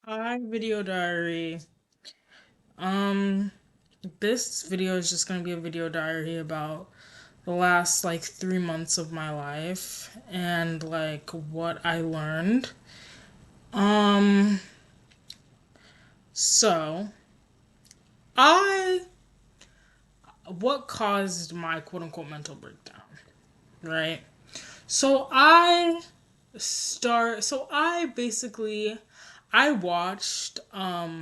Hi, video diary. Um, this video is just gonna be a video diary about the last 3 months of my life and what I learned. Um, so I what caused my quote unquote mental breakdown, right? So I basically I watched a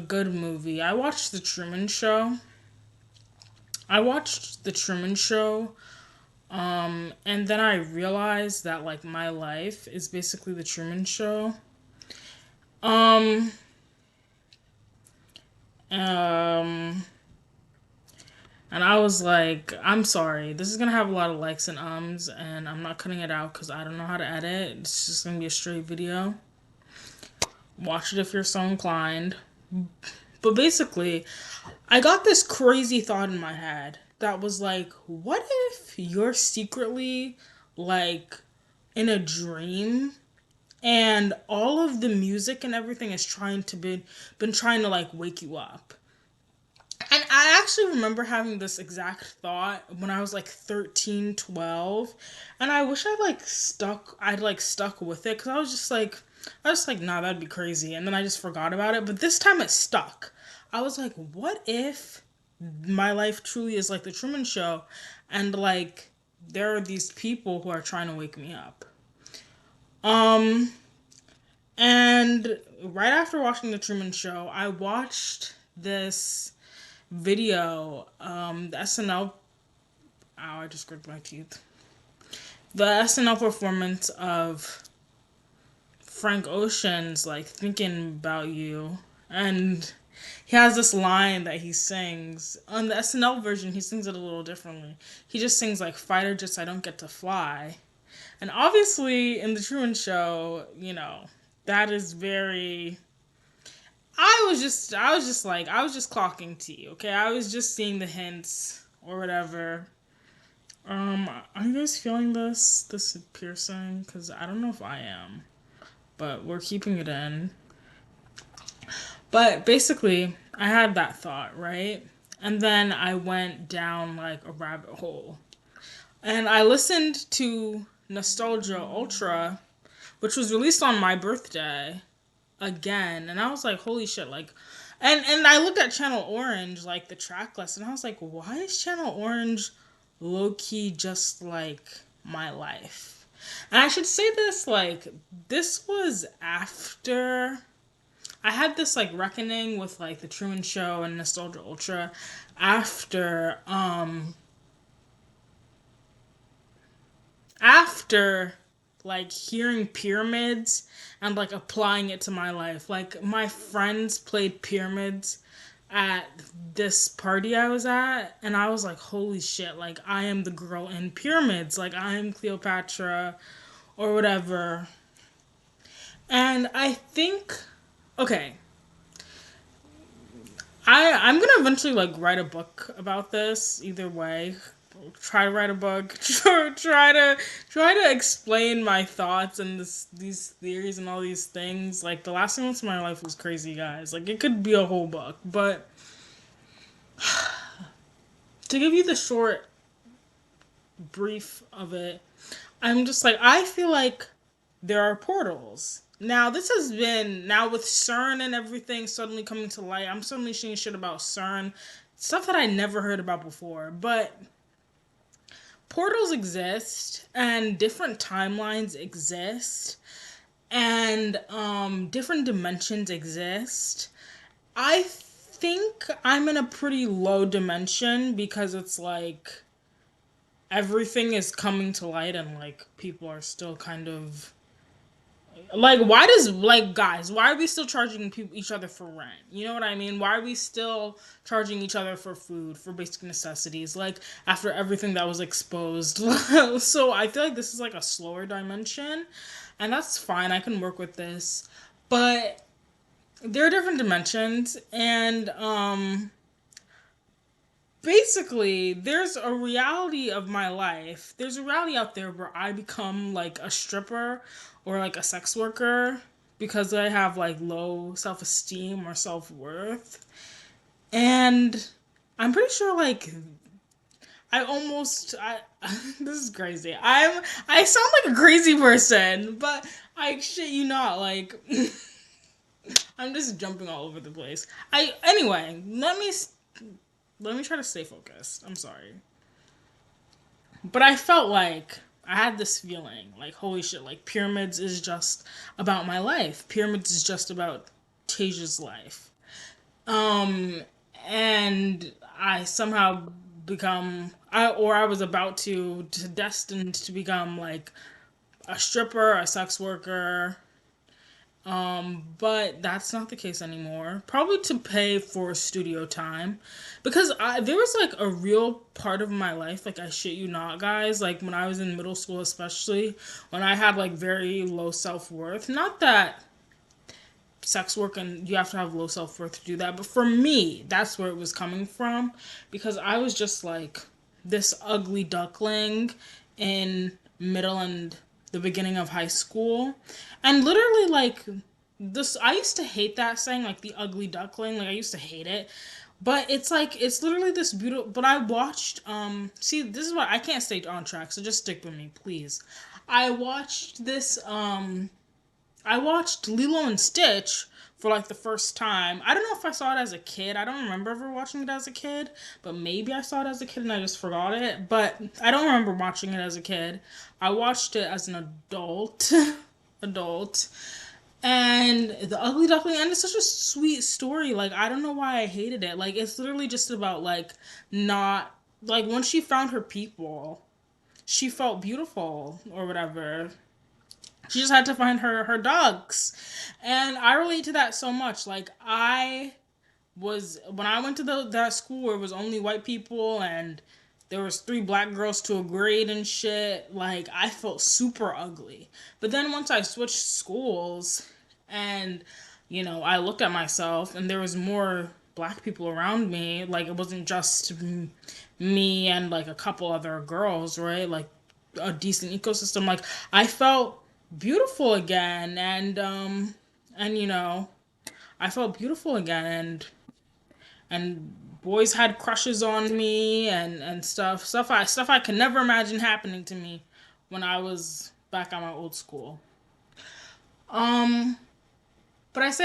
good movie. I watched The Truman Show. I watched The Truman Show, and then I realized that my life is basically The Truman Show. Um, um, and I was like, I'm sorry, this is gonna have a lot of likes and ums, and I'm not cutting it out because I don't know how to edit. It's just gonna be a straight video. Watch it if you're so inclined. But basically, I got this crazy thought in my head that was like, what if you're secretly like in a dream and all of the music and everything is trying to been trying to wake you up? And I actually remember having this exact thought when I was 13, 12, and I wish I'd stuck with it cuz I was just like, nah, that'd be crazy. And then I just forgot about it, but this time it stuck. I was like, what if my life truly is like the Truman Show and there are these people who are trying to wake me up? Um and right after watching the Truman Show, I watched this video, the SNL. Ow, I just gripped my teeth. The SNL performance of Frank Ocean's Thinking About You. And he has this line that he sings. On the SNL version, he sings it a little differently. He just sings fighter jets I don't get to fly. And obviously in the Truman Show, that is very I was just clocking tea, okay? I was just seeing the hints or whatever. Are you guys feeling this piercing? Because I don't know if I am, but we're keeping it in. But basically, I had that thought, right? And then I went down a rabbit hole. And I listened to Nostalgia Ultra, which was released on my birthday again. And I was like, holy shit, and I looked at Channel Orange, the track list, and I was like, why is Channel Orange low key just like my life? And I should say this, this was after I had this reckoning with the Truman Show and Nostalgia Ultra after after hearing pyramids and applying it to my life. My friends played pyramids at this party I was at, and I was like, holy shit, I am the girl in pyramids, I am Cleopatra or whatever. And I think, okay, I'm gonna eventually write a book about this either way. Try to write a book. Try to explain my thoughts and these theories and all these things. The last 2 months of my life was crazy, guys. It could be a whole book, but to give you the short brief of it, I'm just I feel like there are portals. Now this has been now with CERN and everything suddenly coming to light. I'm suddenly seeing shit about CERN, stuff that I never heard about before. But portals exist and different timelines exist and different dimensions exist. I think I'm in a pretty low dimension because it's everything is coming to light and people are still kind of why does guys, why are we still charging people each other for rent? You know what I mean? Why are we still charging each other for food, for basic necessities, after everything that was exposed? So I feel like this is a slower dimension, and that's fine. I can work with this. But there are different dimensions, and basically there's a reality of my life. There's a reality out there where I become a stripper or a sex worker because I have like low self-esteem or self-worth. And I'm pretty sure like I this is crazy. I sound like a crazy person, but I shit you not, like I'm just jumping all over the place. I anyway, let me try to stay focused. I'm sorry. But I felt like I had this feeling like holy shit, like pyramids is just about my life. Pyramids is just about Tasia's life. Um and I somehow I was about to destined to become like a stripper, a sex worker, but that's not the case anymore. Probably to pay for studio time. Because there was like a real part of my life, like I shit you not, guys, like when I was in middle school, especially, when I had like very low self worth. Not that sex work and you have to have low self worth to do that, but for me, that's where it was coming from. Because I was just like this ugly duckling in middle and the beginning of high school. And literally, like, this, I used to hate that saying, like, the ugly duckling. Like, I used to hate it. But it's like, it's literally this beautiful. But I watched, see, this is why I can't stay on track, so just stick with me, please. I watched this, I watched Lilo and Stitch for like the first time. I don't know if I saw it as a kid. I don't remember ever watching it as a kid, but maybe I saw it as a kid and I just forgot it. But I don't remember watching it as a kid. I watched it as an adult. adult. And The Ugly Duckling, and it's such a sweet story. Like, I don't know why I hated it. Like, it's literally just about, like, not, like, when she found her people, she felt beautiful or whatever. She just had to find her dogs. And I relate to that so much. Like, I was, when I went to that school where it was only white people and there was 3 black girls to a grade and shit, like, I felt super ugly. But then once I switched schools and, I looked at myself and there was more black people around me, like, it wasn't just me and like a couple other girls, right? Like, a decent ecosystem. Like, I felt beautiful again, and I felt beautiful again, and boys had crushes on me and stuff I could never imagine happening to me when I was back at my old school. Um, but I say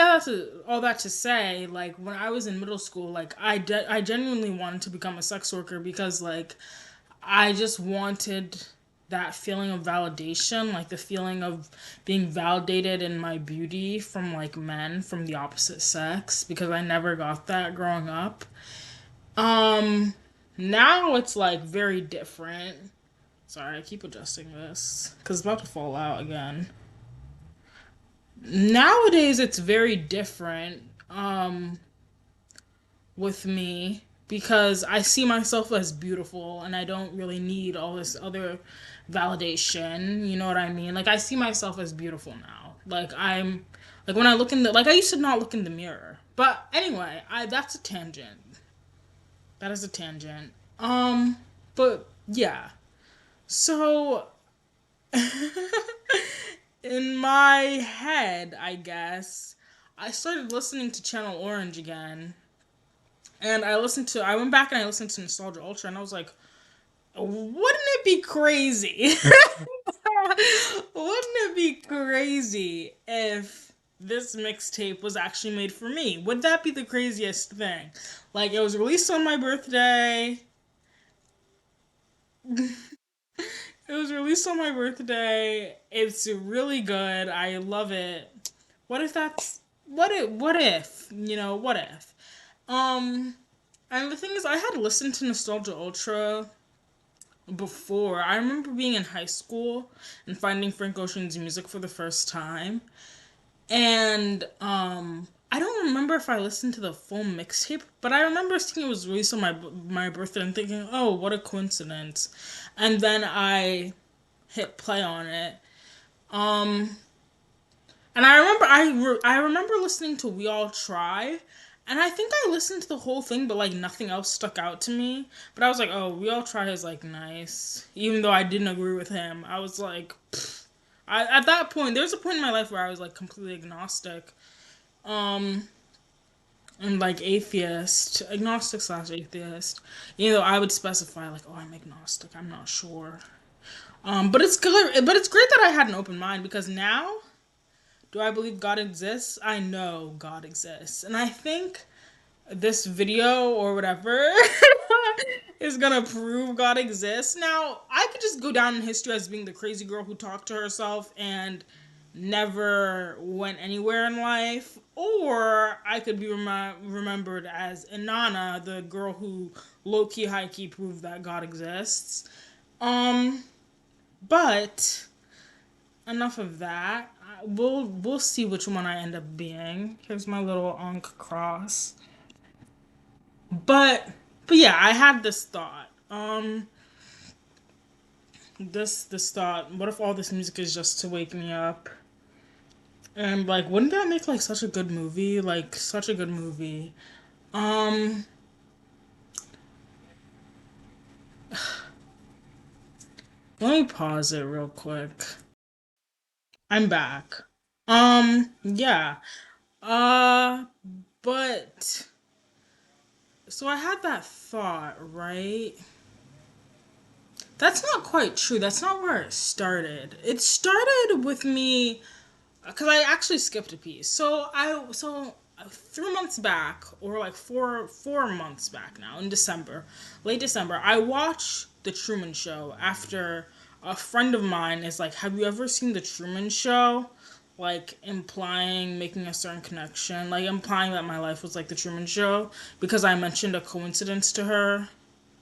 all that to say, like, when I was in middle school, like, I genuinely wanted to become a sex worker because, like, I just wanted that feeling of validation, like the feeling of being validated in my beauty from like men from the opposite sex, because I never got that growing up. Um Now it's like very different. Sorry, I keep adjusting this cuz it's about to fall out again. Nowadays it's very different with me because I see myself as beautiful and I don't really need all this other validation. You know what I mean? Like, I see myself as beautiful now. Like, like, when I look in the, like, I used to not look in the mirror. But anyway, that's a tangent. That is a tangent. But yeah. So, in my head, I guess, I started listening to Channel Orange again. And I went back and I listened to Nostalgia Ultra and I was like, wouldn't it be crazy? Wouldn't it be crazy if this mixtape was actually made for me? Would that be the craziest thing? Like, it was released on my birthday. It was released on my birthday. It's really good. I love it. What if that's what if? What if? Um and the thing is, I had listened to Nostalgia Ultra before. I remember being in high school and finding Frank Ocean's music for the first time. And I don't remember if I listened to the full mixtape, but I remember seeing it was released on my birthday and thinking, "Oh, what a coincidence." And then I hit play on it. Um and I remember listening to We All Try, and I think I listened to the whole thing, but like nothing else stuck out to me. But I was like, "Oh, We All Try is like nice," even though I didn't agree with him. I was like, pfft, At that point, there was a point in my life where I was like completely agnostic, um, and like atheist, agnostic slash atheist. You know, I would specify like, oh, I'm agnostic. I'm not sure. But it's good. But it's great that I had an open mind because now, do I believe God exists? I know God exists, and I think this video or whatever is gonna prove God exists. Now, I could just go down in history as being the crazy girl who talked to herself and never went anywhere in life, or I could be remembered as Inanna, the girl who low key, high key proved that God exists. Um, but enough of that. We'll see which one I end up being. Here's my little Ankh cross. But but yeah, I had this thought. This thought. What if all this music is just to wake me up? And like, wouldn't that make like such a good movie? Like such a good movie. Um, Let me pause it real quick. I'm back. Yeah. Uh, but so I had that thought, right? That's not quite true. That's not where it started. It started with me because I actually skipped a piece. So 3 months back, or like four months back now, in December, late December, I watched The Truman Show after a friend of mine is like, "Have you ever seen The Truman Show?" Like implying making a certain connection, like implying that my life was like The Truman Show because I mentioned a coincidence to her.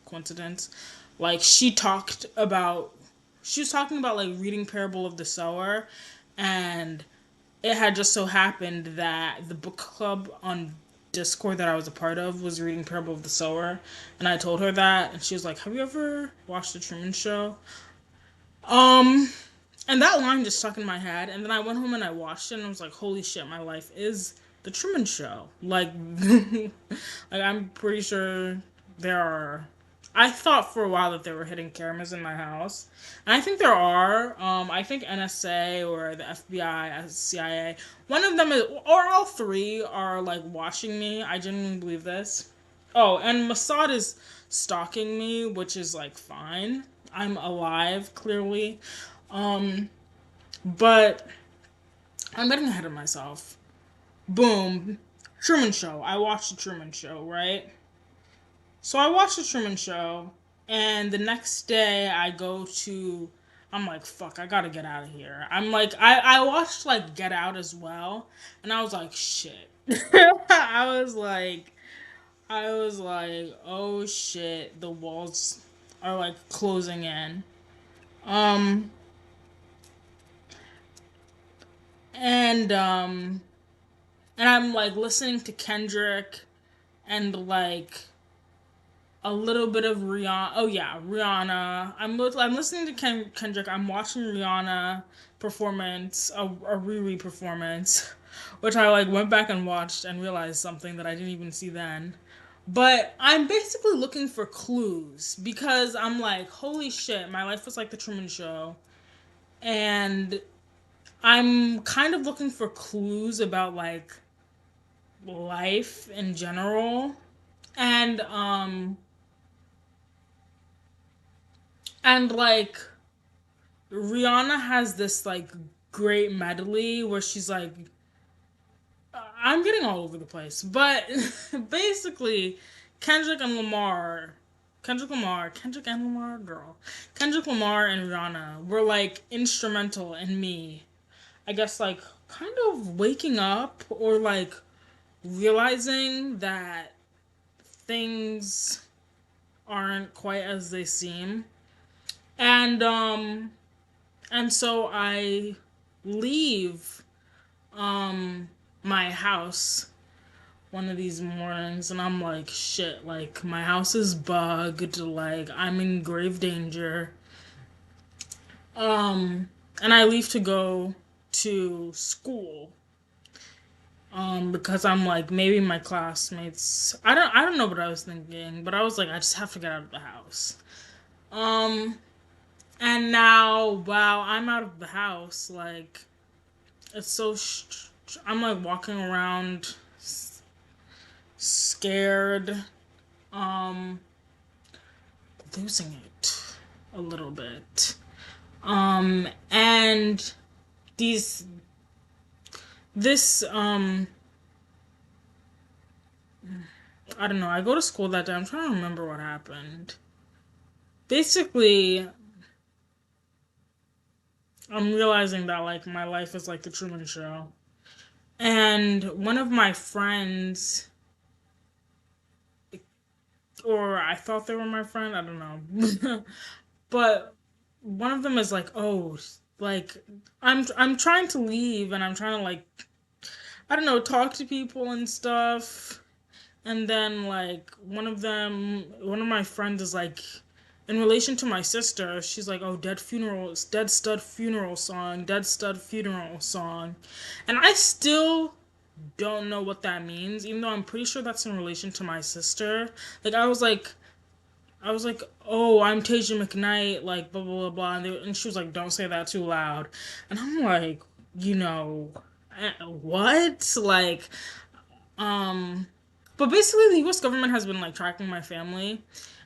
Coincidence, like she was talking about like reading Parable of the Sower, and it had just so happened that the book club on Discord that I was a part of was reading Parable of the Sower, and I told her that, and she was like, "Have you ever watched The Truman Show?" Um, and that line just stuck in my head, and then I went home and I watched it, and I was like, "Holy shit, my life is The Truman Show." Like, like I'm pretty sure there are. I thought for a while that there were hidden cameras in my house, and I think there are. I think NSA or the FBI, CIA, one of them is, or all three are like watching me. I genuinely believe this. Oh, and Mossad is stalking me, which is like fine. I'm alive, clearly. Um, but I'm getting ahead of myself. Boom. Truman Show. I watched the Truman Show, right? So I watched the Truman Show, and the next day I go to. I'm like, fuck, I gotta get out of here. I'm like, I watched like Get Out as well, and I was like, shit. I was like, oh shit, the walls are like closing in. Um, and I'm like listening to Kendrick and like a little bit of Rihanna. Oh yeah, Rihanna. I'm listening to Kendrick. I'm watching Rihanna performance, a Riri performance, which I like went back and watched and realized something that I didn't even see then. But I'm basically looking for clues because I'm like, holy shit, my life was like the Truman Show, and I'm kind of looking for clues about like life in general, and like Rihanna has this like great medley where she's like, I'm getting all over the place, but basically Kendrick and Lamar, Kendrick and Lamar, girl, Kendrick Lamar and Rihanna were like instrumental in me, I guess, like kind of waking up or like realizing that things aren't quite as they seem. And so I leave um my house one of these mornings, and I'm like, shit, like my house is bugged, like I'm in grave danger. Um and I leave to go to school. Because I'm like, maybe my classmates, I don't know what I was thinking, but I was like, I just have to get out of the house. Um And now, wow, I'm out of the house. Like, it's so. I'm like walking around scared, um, losing it a little bit. And these, this, I don't know. I go to school that day. I'm trying to remember what happened. Basically, I'm realizing that like my life is like the Truman Show. And one of my friends, or I thought they were my friend, I don't know. But one of them is like, "Oh, like I'm trying to leave and I'm trying to like I don't know, talk to people and stuff." And then like one of my friends is like in relation to my sister, she's like, "Oh, dead stud funeral song, dead stud funeral song." And I still don't know what that means, even though I'm pretty sure that's in relation to my sister. Like I was like, "Oh, I'm Tasia McKnight," like blah blah blah blah, and she was like, "Don't say that too loud," and I'm like, you know, what? Like, um, but basically, the U.S. government has been like tracking my family,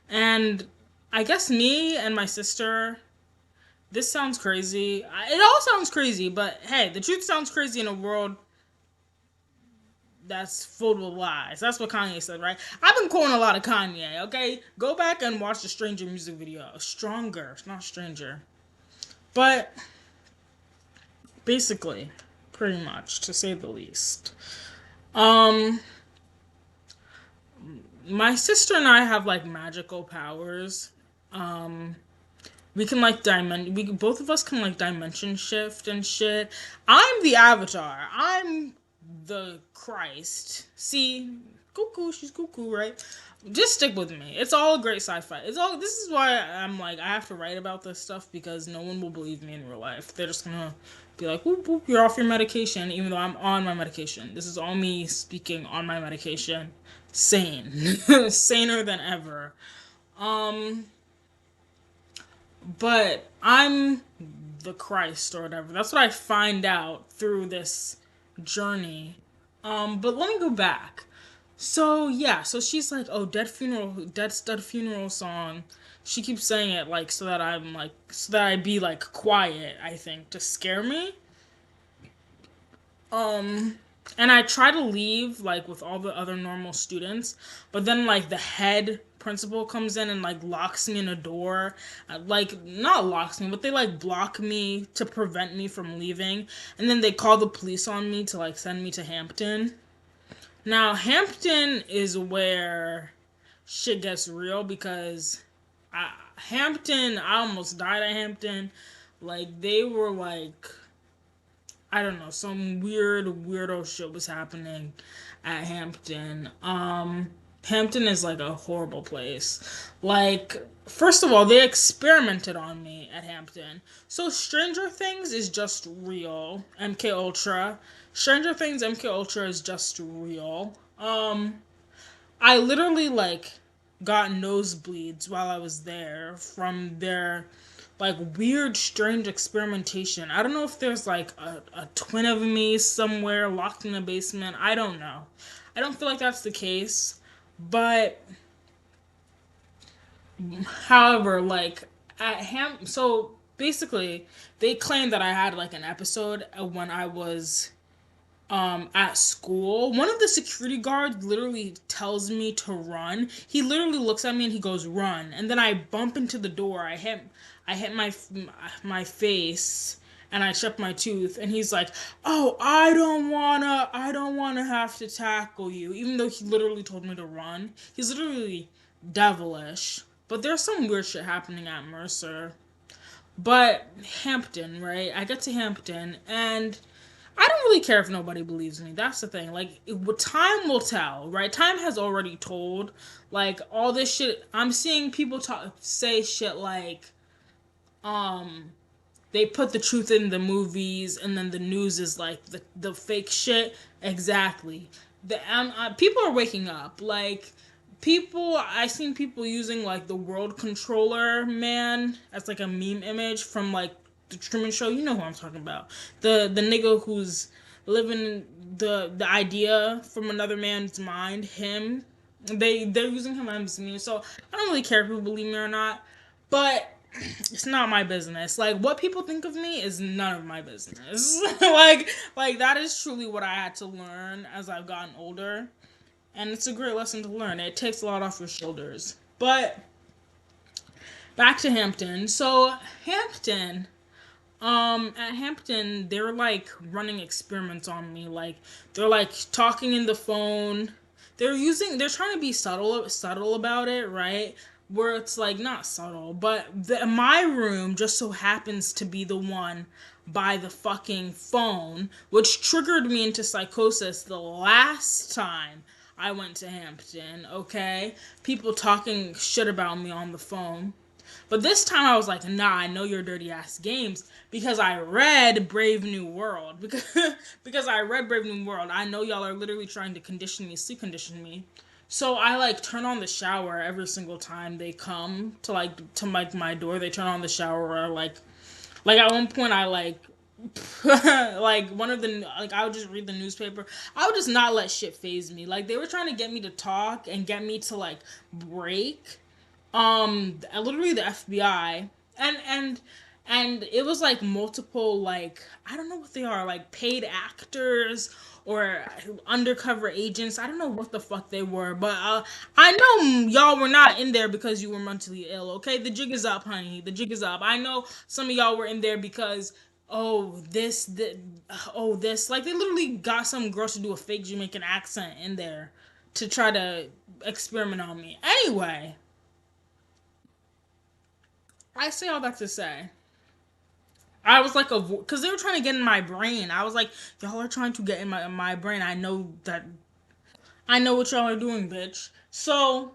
and I guess me and my sister. This sounds crazy. It all sounds crazy, but hey, the truth sounds crazy in a world that's filled with lies. That's what Kanye said, right? I've been quoting a lot of Kanye, okay? Go back and watch the Stranger music video. Stronger, not Stranger. But basically, pretty much, to say the least. Um, my sister and I have like magical powers. Um, we can like we both of us can like dimension shift and shit. I'm the Avatar. I'm the Christ. See, cuckoo, she's cuckoo, right? Just stick with me. It's all great sci-fi. It's all. This is why I'm like I have to write about this stuff because no one will believe me in real life. They're just gonna be like, whoop, whoop, you're off your medication, even though I'm on my medication. This is all me speaking on my medication. Sane, saner than ever. Um, but I'm the Christ or whatever. That's what I find out through this journey. But let me go back. So yeah, so she's like, "Oh, dead stud funeral song." She keeps saying it like so that I be like quiet. I think to scare me. Um, and I try to leave like with all the other normal students, but then like the head principal comes in and like locks me in a door, like not locks me, but they like block me to prevent me from leaving, and then they call the police on me to like send me to Hampton. Now Hampton is where shit gets real because Hampton, I almost died at Hampton. Like they were like I don't know, some weirdo shit was happening at Hampton. Hampton is like a horrible place. Like, first of all, they experimented on me at Hampton. So Stranger Things is just real. MK Ultra. Stranger Things MK Ultra is just real. I literally like got nosebleeds while I was there from their like weird strange experimentation. I don't know if there's like a twin of me somewhere locked in the basement. I don't know. I don't feel like that's the case. But however, like at so basically they claimed that I had like an episode when I was at school. One of the security guards literally tells me to run. He literally looks at me and he goes run, and then I bump into the door. I hit my face and I chip my tooth, and he's like, "Oh, I don't wanna have to tackle you," even though he literally told me to run. He's literally devilish. But there's some weird shit happening at Mercer. But Hampton, right? I get to Hampton and I don't really care if nobody believes me. That's the thing. Like, time will tell, right? Time has already told. Like, all this shit. I'm seeing people say shit like, um, they put the truth in the movies, and then the news is like the fake shit. Exactly. People are waking up. Like, I seen people using like the world controller man as like a meme image from like the Truman Show. You know who I'm talking about. The nigga who's living the idea from another man's mind. Him. They're using him as a meme. So I don't really care if people believe me or not. But it's not my business. Like what people think of me is none of my business. like that is truly what I had to learn as I've gotten older. And it's a great lesson to learn. It takes a lot off your shoulders. But back to Hampton. So Hampton, at Hampton, they're like running experiments on me. Like they're like talking in the phone. They're trying to be subtle about it, right? Where it's like not subtle, but my room just so happens to be the one by the fucking phone, which triggered me into psychosis the last time I went to Hampton, okay? People talking shit about me on the phone. But this time I was like, nah, I know your dirty ass games because I read Brave New World. Because I read Brave New World. I know y'all are literally trying to sleep condition me. So I like turn on the shower every single time they come to my door. They turn on the shower or like at one point I like one of the like I would just read the newspaper. I would just not let shit phase me. Like they were trying to get me to talk and get me to like break literally the FBI and it was like multiple like I don't know what they are, like paid actors or undercover agents. I don't know what the fuck they were, but I know y'all were not in there because you were mentally ill. Okay, the jig is up, honey. The jig is up. I know some of y'all were in there because this like they literally got some girl to do a fake Jamaican accent in there to try to experiment on me. Anyway, I say all that to say, I was like because they were trying to get in my brain. I was like, y'all are trying to get in my brain. I know what y'all are doing, bitch. So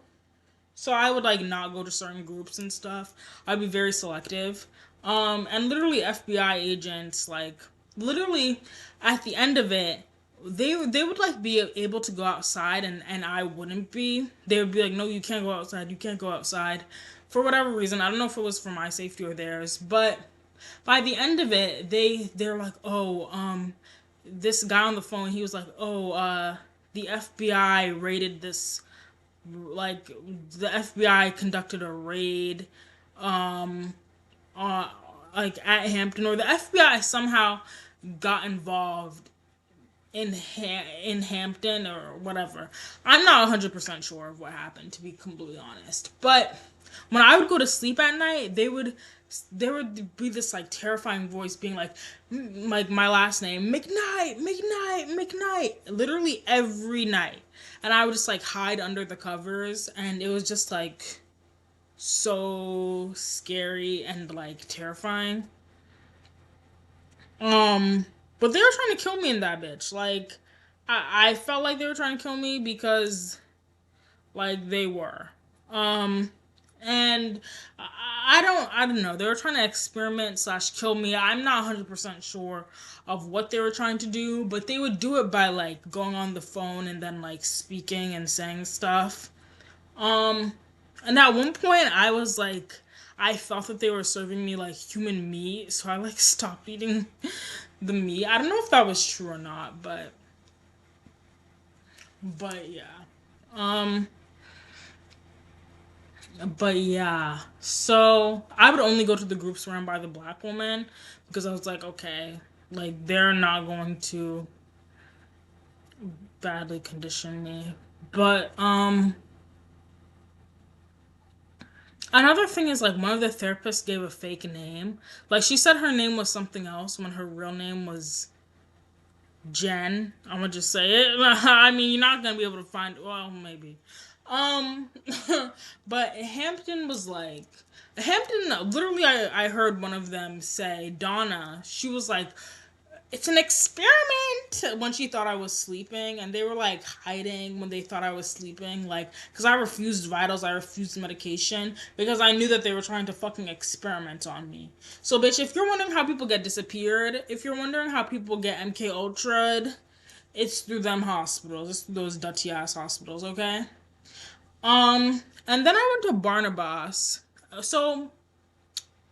I would like not go to certain groups and stuff. I'd be very selective. And literally FBI agents like literally at the end of it, they would like be able to go outside and I wouldn't be. They would be like, no, you can't go outside. You can't go outside. For whatever reason, I don't know if it was for my safety or theirs, but by the end of it, they're like, oh, this guy on the phone, he was like, oh, the FBI raided this, like, the FBI conducted a raid, um, uh, like at Hampton, or the FBI somehow got involved in Hampton or whatever. I'm not 100% sure of what happened, to be completely honest. But when I would go to sleep at night, there would be this like terrifying voice being like my last name, McKnight, McKnight, McKnight, literally every night. And I would just like hide under the covers and it was just like so scary and like terrifying. But they were trying to kill me in that bitch. Like, I felt like they were trying to kill me because, like, they were. And I don't know. They were trying to experiment slash kill me. I'm not 100% sure of what they were trying to do, but they would do it by, like, going on the phone and then, like, speaking and saying stuff. Um, and at one point, I was like, I felt that they were serving me like human meat, so I like stopped eating the meat. I don't know if that was true or not, but yeah. Um, but yeah. So I would only go to the groups run by the black woman because I was like, okay, like they're not going to badly condition me. But another thing is like one of the therapists gave a fake name. Like she said her name was something else when her real name was Jen. I'm gonna just say it. I mean, you're not gonna be able to find. Well, maybe. Um, but Hampton was like Hampton. Literally, I heard one of them say Donna. She was like, it's an experiment when she thought I was sleeping, and they were like hiding when they thought I was sleeping, like because I refused vitals, I refused medication because I knew that they were trying to fucking experiment on me. So bitch, if you're wondering how people get disappeared, if you're wondering how people get MKUltra'd, it's through them hospitals. It's through those dirty ass hospitals, okay? And then I went to Barnabas. So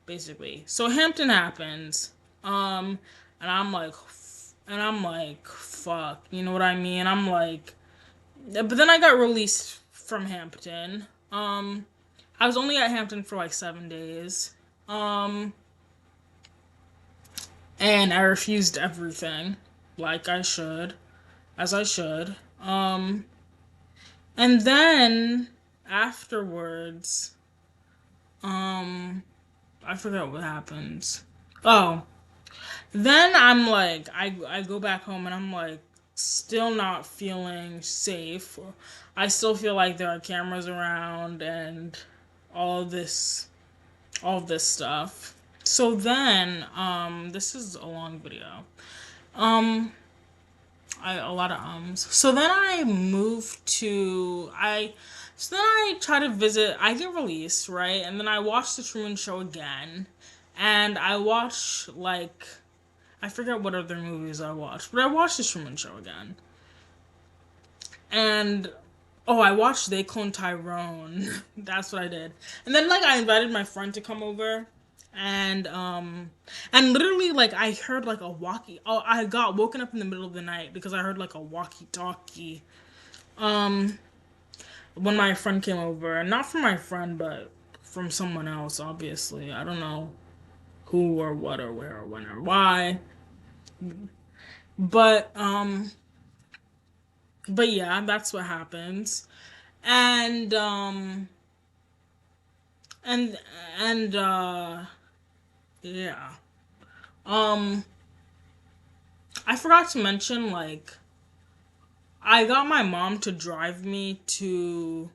basically, so Hampton happens. And I'm like, fuck, you know what I mean? I'm like, but then I got released from Hampton. I was only at Hampton for like 7 days. Um, and I refused everything, like I should, as I should. And then afterwards, um, I forgot what happens. Oh, then I'm like, I go back home and I'm like, still not feeling safe. I still feel like there are cameras around and all of this, all of this stuff. So then, this is a long video. Um, a lot of ums. So then I moved to So then I try to visit. I get released, right, and then I watch the Truman Show again, and I watch like I forget what other movies I watched, but I watched the Truman Show again, and oh, I watched They Clone Tyrone. That's what I did, and then like I invited my friend to come over, and and literally like I heard like a walkie. Oh, I got woken up in the middle of the night because I heard like a walkie-talkie. Um, when my friend came over, and not from my friend, but from someone else. Obviously, I don't know who or what or where or when or why, but yeah, that's what happens, and and and yeah. Um, I forgot to mention, like, I got my mom to drive me to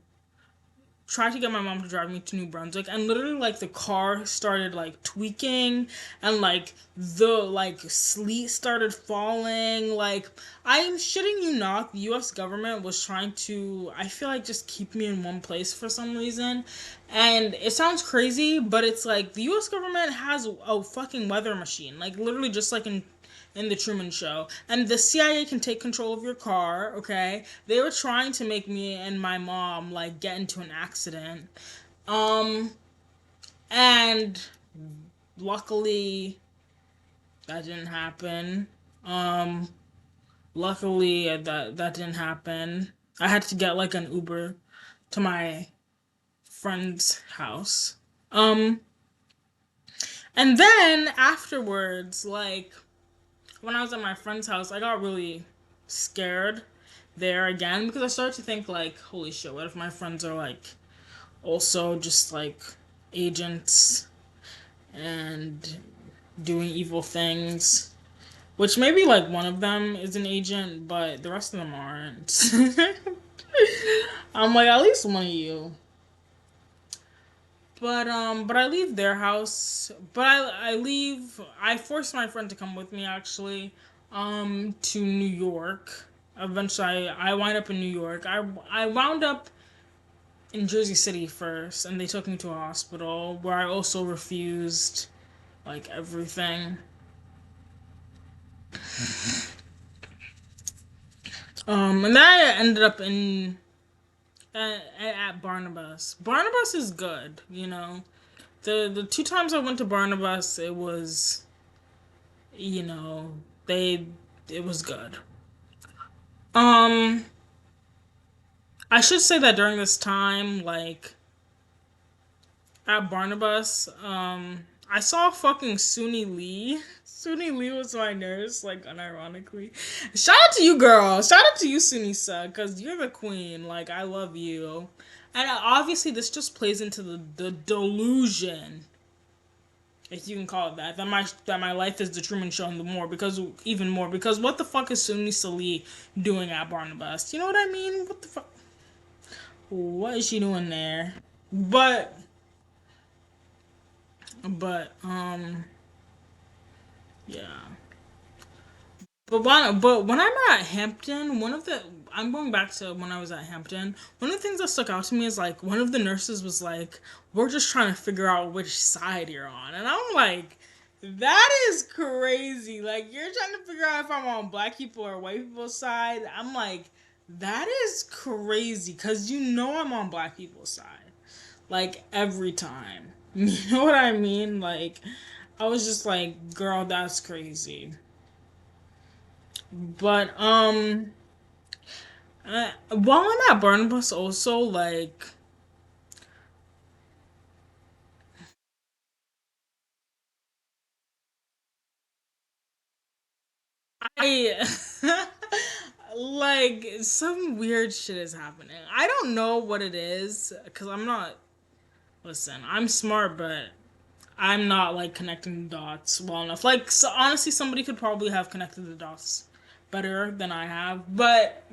tried to get my mom to drive me to New Brunswick, and literally like the car started like tweaking, and like the like sleet started falling. Like, I'm shitting you not, the US government was trying to, I feel like, just keep me in one place for some reason. And it sounds crazy, but it's like the US government has a fucking weather machine. Like literally just like in the Truman Show. And the CIA can take control of your car, okay? They were trying to make me and my mom like get into an accident. Um and luckily that didn't happen. Um luckily that didn't happen. I had to get like an Uber to my friend's house. Um and then afterwards, like when I was at my friend's house, I got really scared there again because I started to think like, holy shit, what if my friends are like also just like agents and doing evil things? Which maybe like one of them is an agent, but the rest of them aren't. I'm like, at least one of you. But I leave their house. But I leave. I forced my friend to come with me actually, to New York. Eventually, I wind up in New York. I wound up in Jersey City first, and they took me to a hospital where I also refused like everything. And then I ended up in at Barnabas. Barnabas is good, you know. The two times I went to Barnabas, it was, you know, they it was good. Um, I should say that during this time, like at Barnabas, I saw fucking Suni Lee. Suni Lee was my nurse, like unironically. Shout out to you, girl. Shout out to you, Suni Sa, cause you're the queen. Like I love you. And obviously, this just plays into the delusion, if you can call it that, that my life is the Truman Show and the more because even more because what the fuck is Suni Sali doing at Barnabas? You know what I mean? What the fuck? What is she doing there? But yeah. But when I'm at Hampton, I'm going back to when I was at Hampton. One of the things that stuck out to me is like one of the nurses was like, "We're just trying to figure out which side you're on," and I'm like, "That is crazy! Like you're trying to figure out if I'm on black people or white people's side." I'm like, That is crazy because you know I'm on black people's side. Like every time. You know what I mean? Like I was just like, girl, that's crazy. But while I'm at Barnabas also like I like some weird shit is happening. I don't know what it is because I'm not. Listen, I'm smart, but I'm not like connecting the dots well enough. Like, so honestly, somebody could probably have connected the dots better than I have. But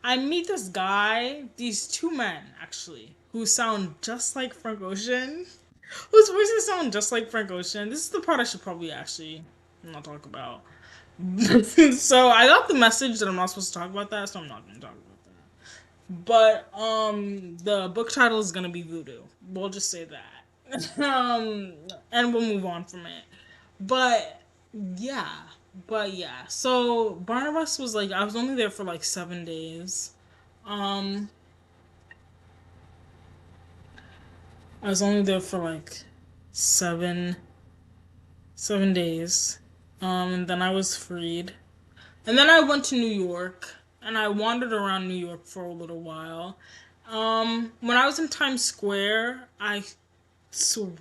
I meet this guy, these two men actually, who sound just like Frank Ocean, whose voices sound just like Frank Ocean. This is the part I should probably actually not talk about. So I got the message that I'm not supposed to talk about that, so I'm not gonna talk about that. But the book title is gonna be Voodoo. We'll just say that. And we'll move on from it. But yeah, but yeah. So Barnabas was like, I was only there for like 7 days. Um, I was only there for like seven, 7 days. And then I was freed. And then I went to New York and I wandered around New York for a little while. When I was in Times Square, so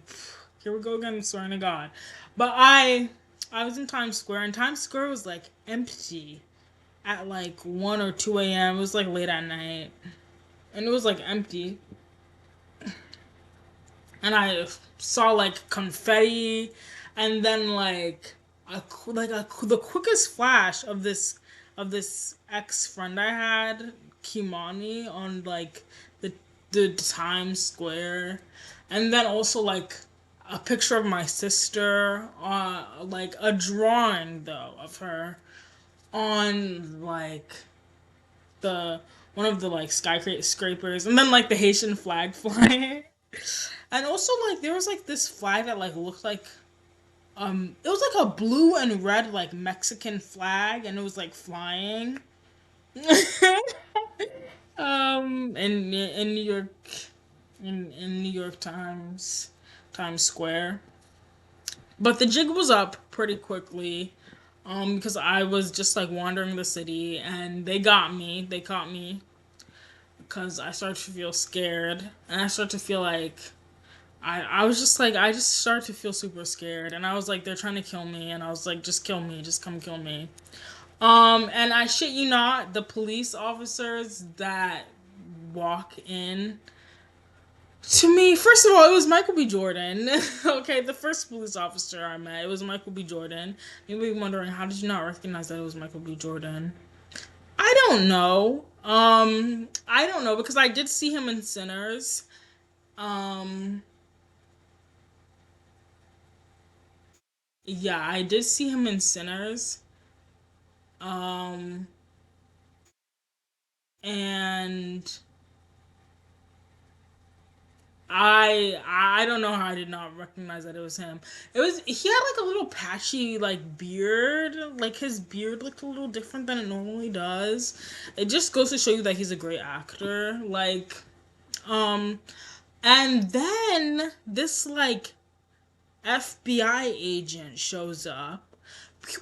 here we go again, swearing to God. But I was in Times Square and Times Square was like empty at like 1 or 2 a.m. It was like late at night. And it was like empty. And I saw like confetti and then like the quickest flash of this ex friend I had, Kimani, on like the Times Square, and then also like a picture of my sister, like a drawing though of her on like the one of the like skyscrapers, and then like the Haitian flag flying. And also like there was like this flag that like looked like it was like a blue and red like Mexican flag and it was like flying. In New York, in New York Times Square. But the jig was up pretty quickly. Because I was just like wandering the city and they got me. They caught me because I started to feel scared and I started to feel like I was just like I just started to feel super scared and I was like they're trying to kill me and I was like just kill me, just come kill me. And I shit you not, the police officers that walk in to me, first of all, it was Michael B. Jordan. Okay, the first police officer I met, it was Michael B. Jordan. You may be wondering, how did you not recognize that it was Michael B. Jordan? I don't know. I don't know because I did see him in Sinners. Um, yeah, I did see him in Sinners. Um, and I don't know how I did not recognize that it was him. It was he had like a little patchy like beard. Like his beard looked a little different than it normally does. It just goes to show you that he's a great actor. Um and then this like FBI agent shows up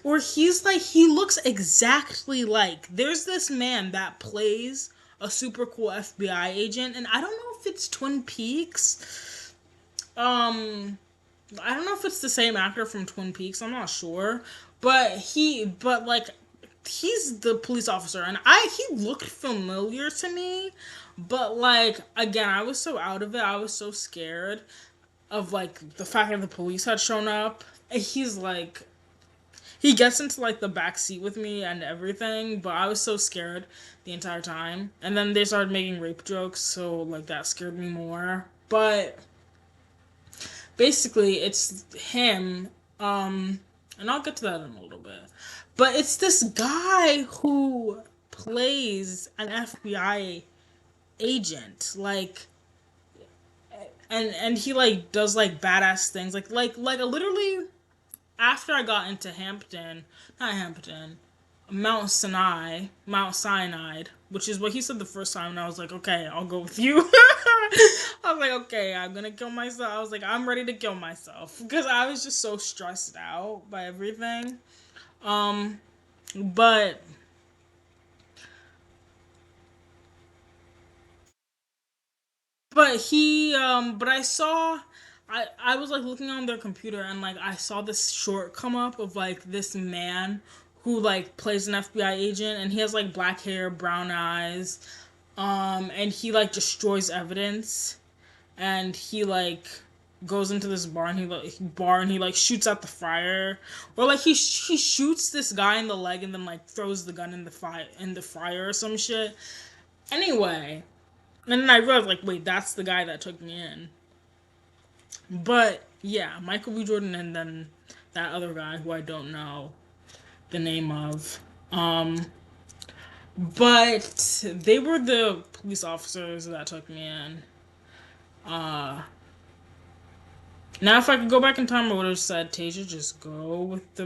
where he's like he looks exactly like there's this man that plays a super cool FBI agent and I don't know if it's Twin Peaks. Um I don't know if it's the same actor from Twin Peaks. I'm not sure, but like he's the police officer, and he looked familiar to me, but like again, I was so out of it. I was so scared of like the fact that the police had shown up. And he's like he gets into like the back seat with me and everything, but I was so scared the entire time. And then they started making rape jokes, so like that scared me more. But basically it's him and I'll get to that in a little bit, but it's this guy who plays an FBI agent like and he like does like badass things like literally after I got into Hampton, not Hampton, Mount Sinai, which is what he said the first time, and I was like, okay, I'll go with you. I was like, okay, I'm gonna kill myself. I was like, I'm ready to kill myself because I was just so stressed out by everything. Um, but but I saw, I was like looking on their computer and like I saw this short come up of like this man who like plays an FBI agent and he has like black hair, brown eyes, and he like destroys evidence and he like goes into this bar and he like shoots out the fryer or like he shoots this guy in the leg and then like throws the gun in the fryer or some shit. Anyway, and then I realized, like, wait, that's the guy that took me in. But yeah, Michael B. Jordan, and then that other guy who I don't know the name of. But they were the police officers that took me in. Uh, Now, if I could go back in time, I would have said, Tasia, just go with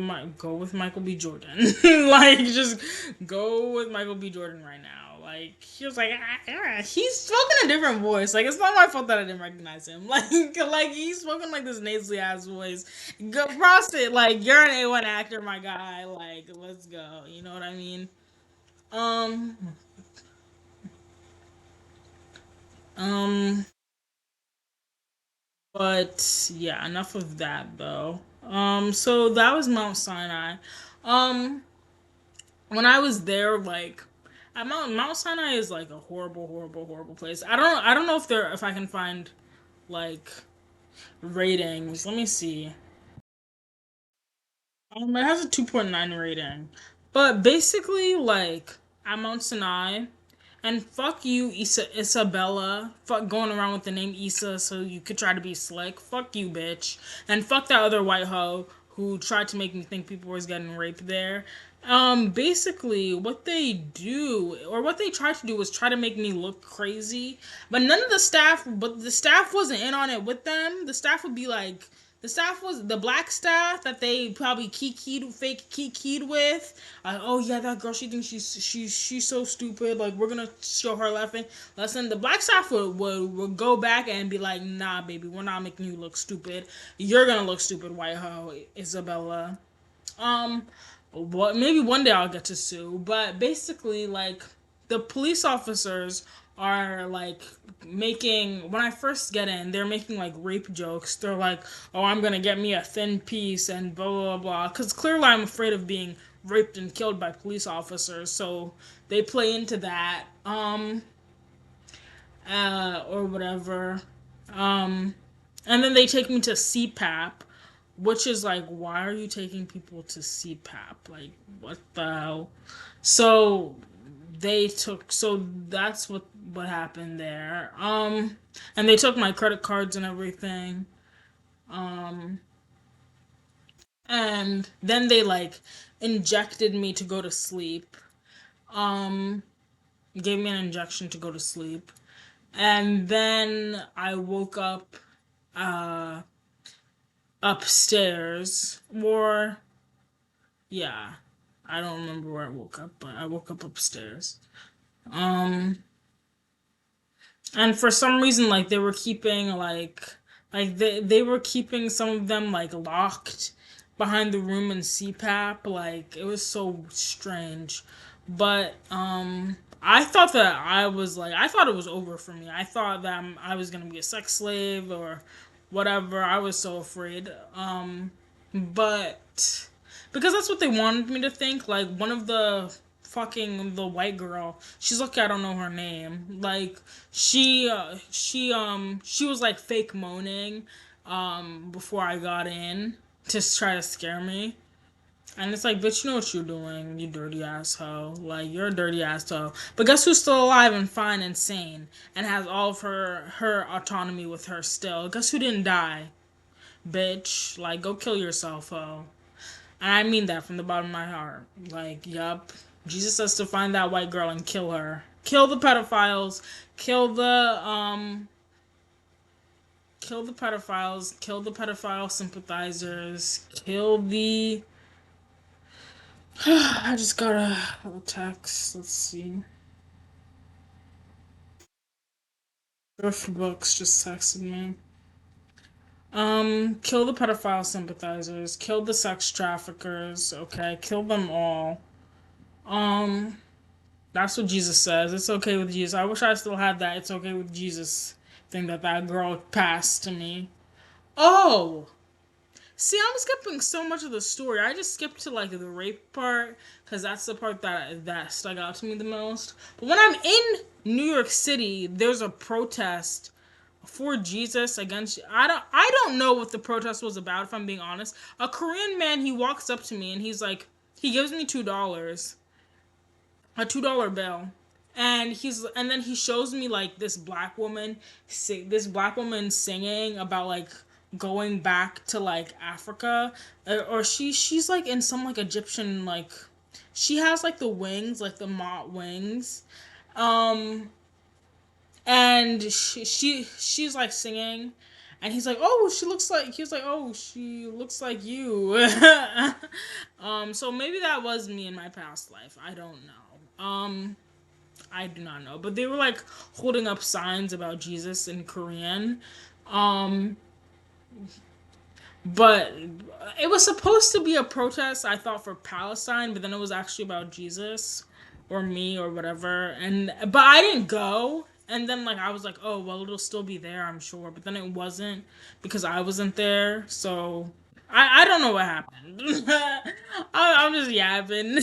Michael B. Jordan. Like, just go with Michael B. Jordan right now. Like, he was like, he's spoken a different voice. Like, it's not my fault that I didn't recognize him. Like he's spoken like this nasally ass voice. Go cross it. Like, you're an A1 actor, my guy. Like, let's go. You know what I mean? Um, um, but yeah, enough of that though. So that was Mount Sinai. Um, when I was there, like at Mount Sinai is like a horrible, horrible, horrible place. I don't know if I can find like ratings. Let me see. It has a 2.9 rating, but basically like at Mount Sinai. And fuck you, Isabella. Fuck going around with the name Issa so you could try to be slick. Fuck you, bitch. And fuck that other white hoe who tried to make me think people was getting raped there. Basically, what they do, or what they tried to do was try to make me look crazy. But none of the staff, but the staff wasn't in on it with them. The staff would be like, the staff was the black staff that they probably fake kikied with. Oh yeah, that girl. She thinks she's so stupid. Like we're gonna show her laughing. Listen, the black staff would go back and be like, nah, baby, we're not making you look stupid. You're gonna look stupid, white hoe, Isabella. Um, what maybe one day I'll get to sue, but basically, like the police officers are like making when I first get in, they're making like rape jokes. They're like, "Oh, I'm gonna get me a thin piece," and blah blah blah. Because clearly, I'm afraid of being raped and killed by police officers, so they play into that. Or whatever. Um, and then they take me to CPAP, which is like, why are you taking people to CPAP? Like, what the hell? So so that's what happened there. And they took my credit cards and everything. Um, and then they like injected me to go to sleep. Um, gave me an injection to go to sleep. And then I woke up uh upstairs, or yeah, I don't remember where I woke up, but I woke up upstairs. Um, and for some reason, like they were keeping they were keeping some of them like locked behind the room in CPAP. Like it was so strange, but I thought that I thought it was over for me. I thought that I was gonna be a sex slave or whatever. I was so afraid. But because that's what they wanted me to think. Like one of the white girl. She's lucky I don't know her name. Like she was like fake moaning before I got in to try to scare me. And it's like, bitch, you know what you're doing, you dirty asshole. Like, you're a dirty asshole. But guess who's still alive and fine and sane and has all of her autonomy with her still? Guess who didn't die? Bitch. Like, go kill yourself, ho. And I mean that from the bottom of my heart. Like, yup. Jesus says to find that white girl and kill her. Kill the pedophiles. Kill the pedophiles. Kill the pedophile sympathizers. I just got a text. Let's see. Griff Books just texted me. Kill the pedophile sympathizers, kill the sex traffickers, okay, kill them all. Um, that's what Jesus says. It's okay with Jesus. I wish I still had that it's okay with Jesus thing that that girl passed to me. Oh! See, I'm skipping so much of the story. I just skipped to like the rape part because that's the part that stuck out to me the most. But when I'm in New York City, there's a protest for Jesus against I don't know what the protest was about if I'm being honest. A Korean man, he walks up to me and he's like he gives me $2. A $2 bill. And then he shows me like this black woman singing about like going back to like Africa, or she's like in some like Egyptian like she has like the wings, like the mott wings. Um and she's like singing, and he's like, oh, she looks like he was like, oh, she looks like you. So maybe that was me in my past life. I don't know. I do not know, but they were like holding up signs about Jesus in Korean. um but it was supposed to be a protest, I thought, for Palestine, but then it was actually about Jesus or me or whatever. And but I didn't go. And then like I was like, oh well, it'll still be there, I'm sure. But then it wasn't because I wasn't there. So I don't know what happened. I'm just yapping.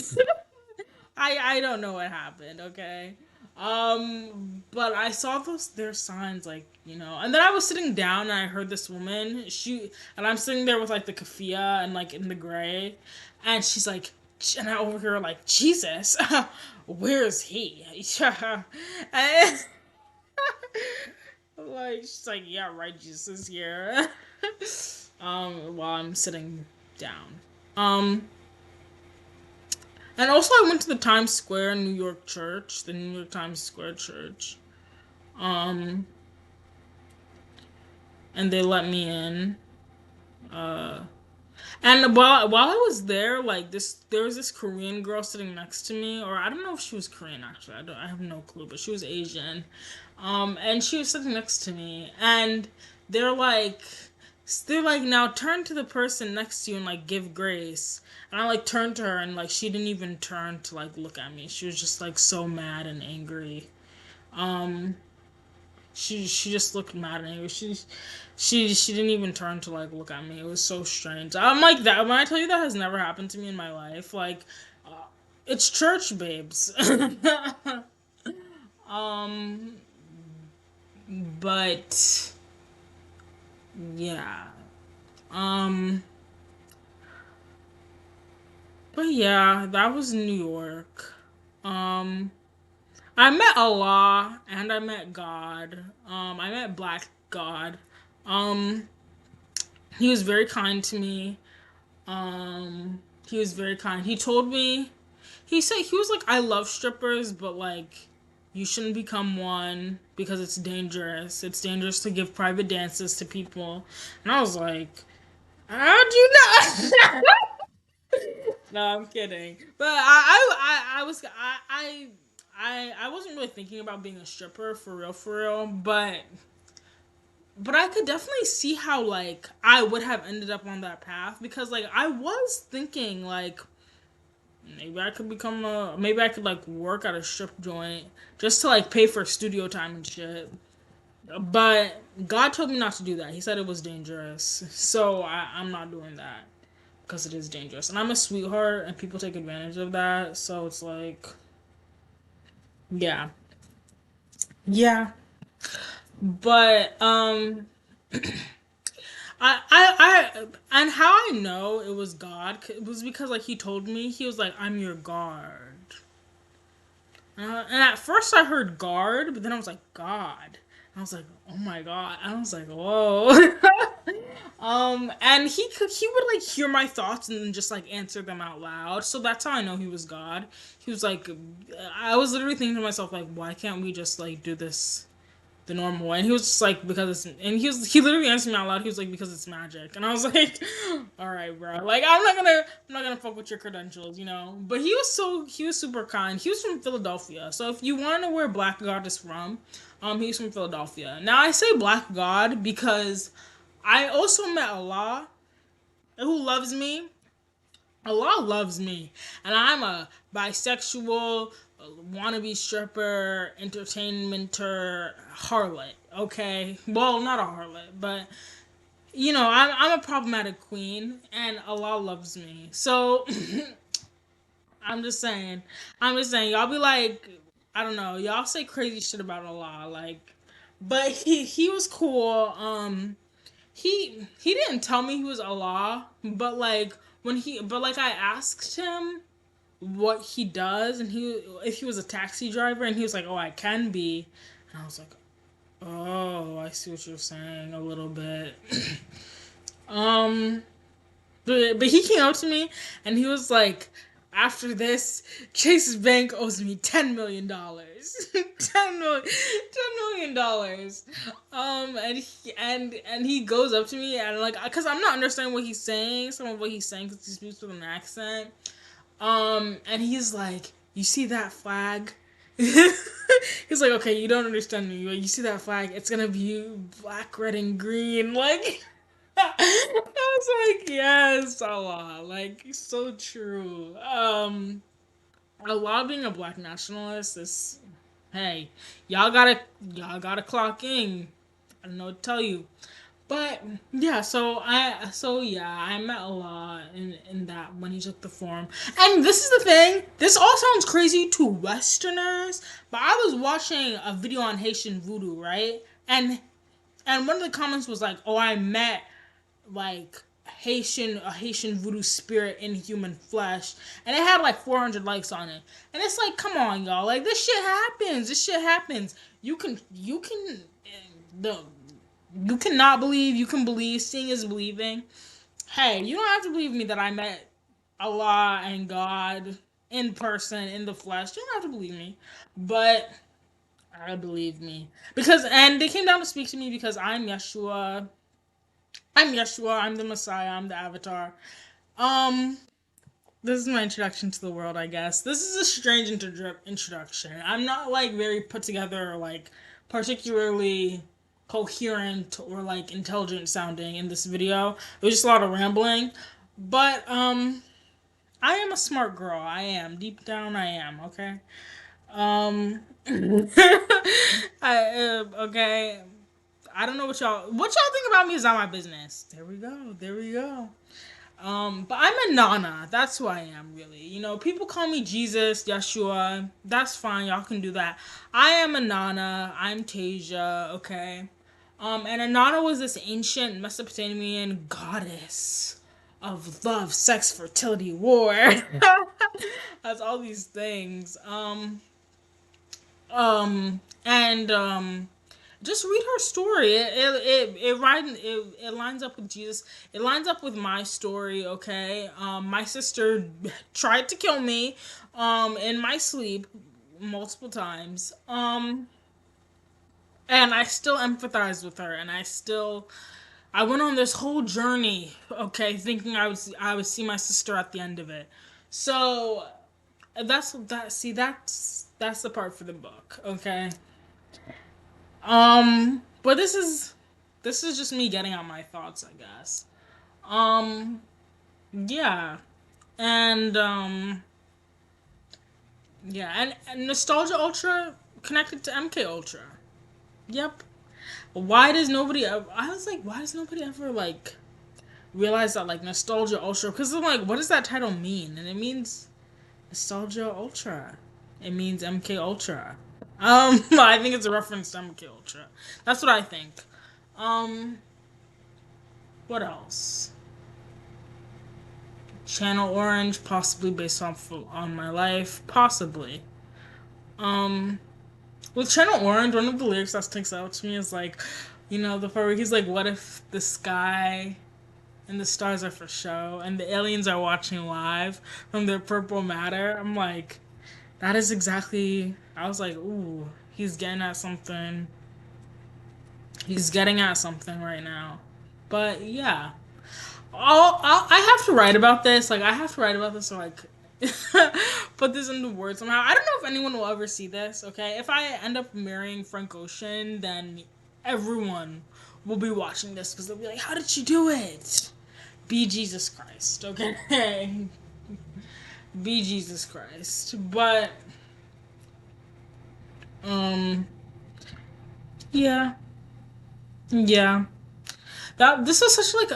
I don't know what happened, okay? But I saw those their signs, like, and then I was sitting down and I heard this woman, and I'm sitting there with like the keffiyeh and like in the gray, and she's like, and I overhear her like, Jesus, where is he? And like she's like, yeah, right, Jesus is here. While I'm sitting down. Um, And also, I went to the Times Square New York church, the New York Times Square church. Um, and they let me in. Uh, and while I was there, like there was this Korean girl sitting next to me, or I don't know if she was Korean actually. I have no clue, but she was Asian. And she was sitting next to me, and they're like, they're like, now turn to the person next to you and like give grace. And I like turned to her, and like she didn't even turn to like look at me. She was just like so mad and angry. Um, she just looked mad and angry. She didn't even turn to like look at me. It was so strange. I'm like that. When I tell you that has never happened to me in my life, like uh, it's church babes. um, but yeah. Um, but yeah, that was New York. Um, I met Allah and I met God. I met Black God. Um, he was very kind to me. He was very kind. He told me, he said, he was like, I love strippers, but like, you shouldn't become one because it's dangerous. It's dangerous to give private dances to people. And I was like, how'd you know? No, I'm kidding. But I was I wasn't really thinking about being a stripper for real. But I could definitely see how like I would have ended up on that path because like I was thinking like maybe I could like work at a strip joint just to like pay for studio time and shit. But God told me not to do that. He said it was dangerous. So I'm not doing that because it is dangerous. And I'm a sweetheart and people take advantage of that. So it's like, yeah. Yeah. But and how I know it was God it was because like he told me, he was like, I'm your guard. And at first I heard guard, but then I was like, God. And I was like, oh my God. And I was like, whoa. And he would like hear my thoughts and then just like answer them out loud. So that's how I know he was God. He was like, I was literally thinking to myself like, why can't we just like do this the normal way. And he was just like, because it's, and he literally answered me out loud. He was like, because it's magic. And I was like, all right, bro. Like, I'm not gonna fuck with your credentials, you know. But he was super kind. He was from Philadelphia. So if you want to know where Black God is from, he's from Philadelphia. Now I say Black God because I also met Allah, who loves me. Allah loves me, and I'm a bisexual, wannabe stripper, entertainmenter, harlot. Okay, well, not a harlot, but you know, I'm a problematic queen, and Allah loves me. So I'm just saying, y'all be like, I don't know, y'all say crazy shit about Allah, like, but he was cool. He didn't tell me he was Allah, but like I asked him what he does, and he if he was a taxi driver, and he was like, "Oh, I can be," and I was like, "Oh, I see what you're saying a little bit." um, but he came up to me, and he was like, after this, Chase's bank owes me $10 million. $10 million. And he goes up to me, and like, cause I'm not understanding what he's saying, some of what he's saying, cause he speaks with an accent. And he's like, you see that flag? He's like, okay, you don't understand me, but you see that flag? It's gonna be black, red, and green. Like, I was like, yes, Allah. Like, so true. Allah being a black nationalist is, hey, y'all gotta clock in. I don't know what to tell you. But yeah, I met Allah in that when he took the form. And this is the thing, this all sounds crazy to Westerners, but I was watching a video on Haitian voodoo, right? And one of the comments was like, "Oh, I met like a Haitian voodoo spirit in human flesh," and it had like 400 likes on it. And it's like, come on, y'all, like this shit happens. This shit happens. The you cannot believe, you can believe. Seeing is believing. Hey, you don't have to believe me that I met Allah and God in person, in the flesh. You don't have to believe me, but I believe me because, and they came down to speak to me because I'm Yeshua. I'm Yeshua. I'm the Messiah. I'm the Avatar. Um, this is my introduction to the world, I guess. This is a strange introduction. I'm not like very put together or like particularly coherent or like intelligent sounding in this video. It was just a lot of rambling. But I am a smart girl. I am. Deep down I am, okay? Um okay. I don't know what y'all think about me is not my business. There we go. There we go. But I'm a Nana. That's who I am, really. You know, people call me Jesus, Yeshua. That's fine. Y'all can do that. I am a Nana. I'm Tasia, okay? And Inanna was this ancient Mesopotamian goddess of love, sex, fertility, war. That's all these things. And just read her story. It lines up with Jesus. It lines up with my story. Okay. My sister tried to kill me, in my sleep multiple times. And I still empathize with her, and I went on this whole journey, okay, thinking I would see my sister at the end of it. So that's the part for the book, okay? But this is just me getting out my thoughts, I guess. Um yeah. And and Nostalgia Ultra connected to MK Ultra. Yep. Why does nobody I was like, why does nobody ever like realize that like Nostalgia Ultra, because I'm like, what does that title mean? And it means Nostalgia Ultra. It means MK Ultra. I think it's a reference to MK Ultra. That's what I think. Um, what else? Channel Orange, possibly based on my life, possibly. Um, with Channel Orange, one of the lyrics that sticks out to me is like, you know, the part where he's like, "What if the sky and the stars are for show, and the aliens are watching live from their purple matter?" I'm like, that is exactly. I was like, ooh, he's getting at something. He's getting at something right now. But yeah, I have to write about this. Like I have to write about this. So like, put this into words somehow. I don't know if anyone will ever see this. Okay, if I end up marrying Frank Ocean, then everyone will be watching this because they'll be like, "How did she do it?" Be Jesus Christ. Okay, be Jesus Christ. But um, yeah, yeah. That this was such like